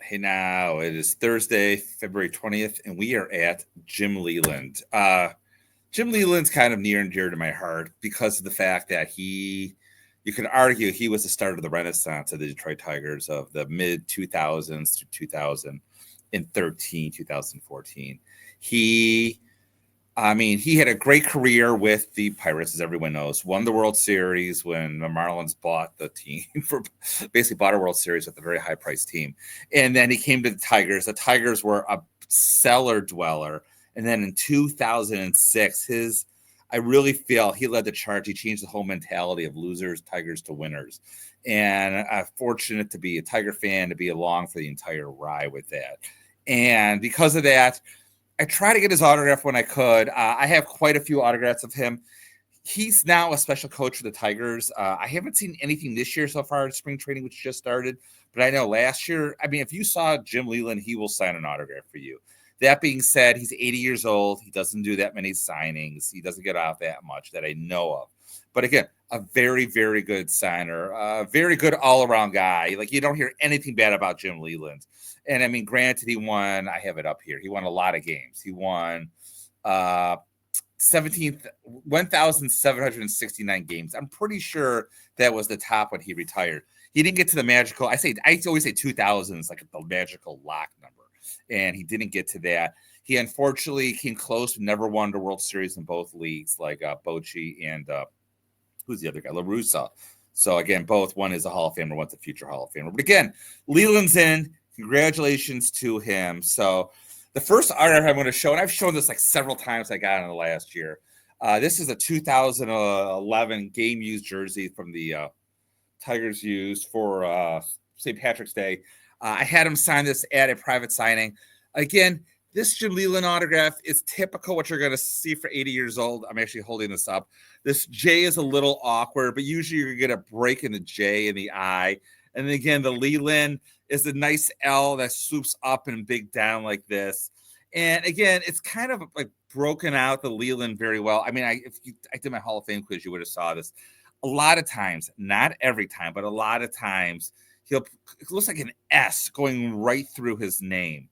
Hey, now it is Thursday, February 20th, and we are at Jim Leyland. Jim Leyland's kind of near and dear to my heart because of the fact that you could argue he was the start of the renaissance of the Detroit Tigers of the mid 2000s to 2013, 2014. He he had a great career with the Pirates, as everyone knows. Won the World Series when the Marlins bought the team for basically bought a World Series with a very high priced team. And then he came to the Tigers. The Tigers were a cellar dweller. And then in 2006, I really feel he led the charge. He changed the whole mentality of losers, Tigers to winners. And I'm fortunate to be a Tiger fan, to be along for the entire ride with that. And because of that, I try to get his autograph when I could. I have quite a few autographs of him. He's now a special coach for the Tigers. I haven't seen anything this year so far in spring training, which just started. But I know last year, if you saw Jim Leyland, he will sign an autograph for you. That being said, he's 80 years old. He doesn't do that many signings. He doesn't get out that much that I know of. But again, a very, very good signer, a very good all-around guy. Like, you don't hear anything bad about Jim Leyland. And granted, he won. I have it up here. He won a lot of games. He won 1,769 games. I'm pretty sure that was the top when he retired. He didn't get to the magical. I always say 2000s, like the magical lock number, and he didn't get to that. He unfortunately came close, but never won the World Series in both leagues, like Bochy and who's the other guy, La Russa. So again, both, one is a Hall of Famer, one's a future Hall of Famer. But again, Leyland's in. Congratulations to him. So the first autograph I'm going to show, and I've shown this like several times I got in the last year. This is a 2011 game used jersey from the Tigers used for St. Patrick's Day. I had him sign this at a private signing. Again, this Jim Leyland autograph is typical what you're going to see for 80 years old. I'm actually holding this up. This J is a little awkward, but usually you're going to get a break in the J in the I. And then again, the Leyland is a nice L that swoops up and big down like this. And again, it's kind of like broken out the Leyland very well. I did my Hall of Fame quiz, you would have saw this. A lot of times, not every time, but a lot of times, it looks like an S going right through his name.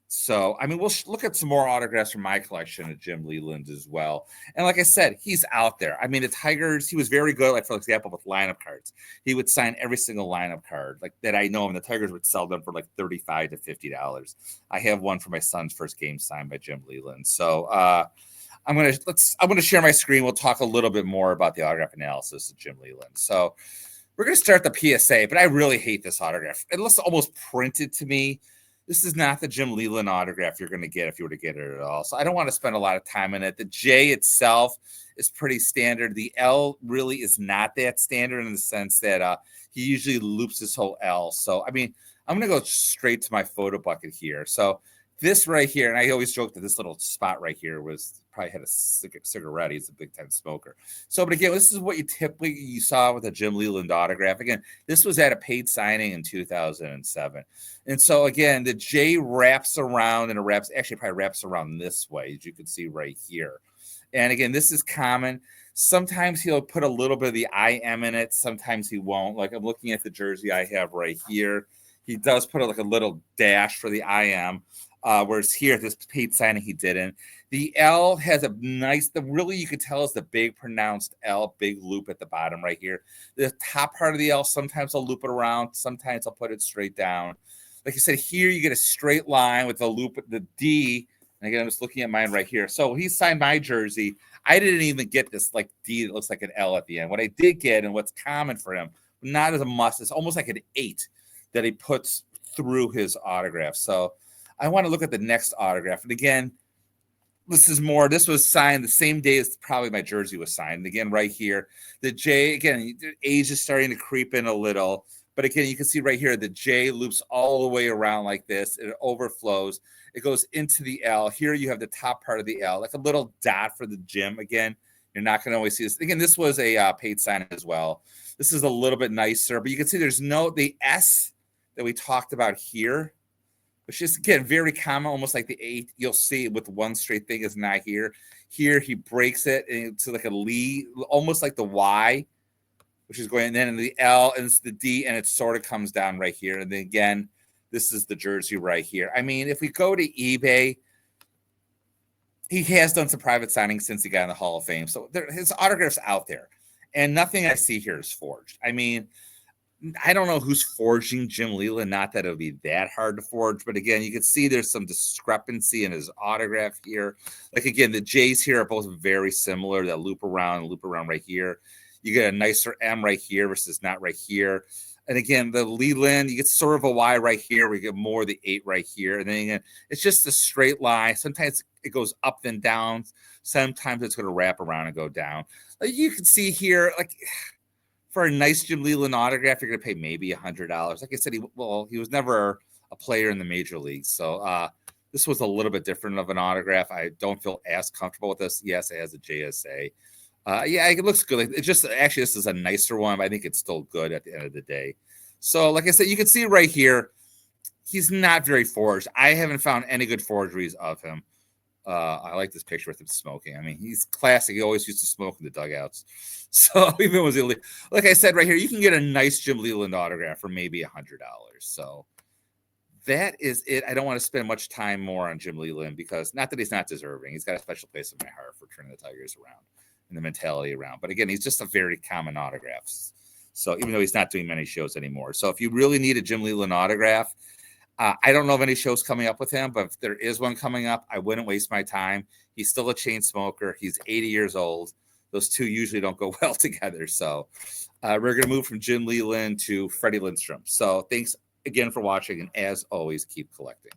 So, we'll look at some more autographs from my collection of Jim Leyland as well. And like I said, he's out there. The Tigers, he was very good, like, for example, with lineup cards. He would sign every single lineup card, like, that I know, and the Tigers would sell them for like $35 to $50. I have one for my son's first game signed by Jim Leyland. So, I'm gonna share my screen. We'll talk a little bit more about the autograph analysis of Jim Leyland. So, we're gonna start the PSA, but I really hate this autograph. It looks almost printed to me. This is not the Jim Leyland autograph you're going to get if you were to get it at all. So I don't want to spend a lot of time in it. The J itself is pretty standard. The L really is not that standard in the sense that he usually loops his whole L. So, I'm going to go straight to my photo bucket here. So this right here, and I always joke that this little spot right here probably had a cigarette. He's a big time smoker. So, but again, this is what you saw with a Jim Leyland autograph. Again, this was at a paid signing in 2007. And so again, the J wraps around, and probably wraps around this way, as you can see right here. And again, this is common. Sometimes he'll put a little bit of the IM in it. Sometimes he won't. Like, I'm looking at the jersey I have right here. He does put like a little dash for the IM. Whereas here, this paid signing, he didn't. The L has really you can tell is the big pronounced L, big loop at the bottom right here. The top part of the L, sometimes I'll loop it around. Sometimes I'll put it straight down. Like I said, here you get a straight line with the loop at the D. And again, I'm just looking at mine right here. So he signed my jersey. I didn't even get this like D that looks like an L at the end. What I did get, and what's common for him, not as a must, it's almost like an 8 that he puts through his autograph. So I want to look at the next autograph. And again, this was signed the same day as probably my jersey was signed. And again, right here, the J, again, age is starting to creep in a little. But again, you can see right here, the J loops all the way around like this. It overflows. It goes into the L. Here you have the top part of the L, like a little dot for the Jim. Again, you're not going to always see this. Again, this was a paid sign as well. This is a little bit nicer. But you can see there's the S that we talked about here, which is, again, very common, almost like the 8. You'll see with one straight thing is not here. Here, he breaks it into like a Lee, almost like the Y, which is going, and then in the L, and it's the D, and it sort of comes down right here. And then again, This is the jersey right here. I mean, if we go to eBay, he has done some private signings since he got in the Hall of Fame. So his autograph's out there. And nothing I see here is forged. I mean, I don't know who's forging Jim Leyland. Not that it would be that hard to forge, but again, you can see there's some discrepancy in his autograph here. Like again, the J's here are both very similar. That loop around right here. You get a nicer M right here versus not right here. And again, the Leyland, you get sort of a Y right here. We get more of the 8 right here. And then again, it's just a straight line. Sometimes it goes up and down. Sometimes it's going to wrap around and go down. Like you can see here, like for a nice Jim Leyland autograph, you're going to pay maybe $100. Like I said, he was never a player in the major leagues. So this was a little bit different of an autograph. I don't feel as comfortable with this. Yes, it has a JSA. Yeah, it looks good. It's just actually this is a nicer one, but I think it's still good at the end of the day. So, like I said, you can see right here, he's not very forged. I haven't found any good forgeries of him. I like this picture with him smoking. I mean, he's classic. He always used to smoke in the dugouts. So even was illegal. Like I said right here, you can get a nice Jim Leyland autograph for maybe $100. So that is it. I don't want to spend much time more on Jim Leyland because not that he's not deserving. He's got a special place in my heart for turning the Tigers around and the mentality around. But again, he's just a very common autograph. So even though he's not doing many shows anymore. So if you really need a Jim Leyland autograph, I don't know of any shows coming up with him, but if there is one coming up, I wouldn't waste my time. He's still a chain smoker. He's 80 years old. Those two usually don't go well together. So we're going to move from Jim Leyland to Freddie Lindstrom. So thanks again for watching. And as always, keep collecting.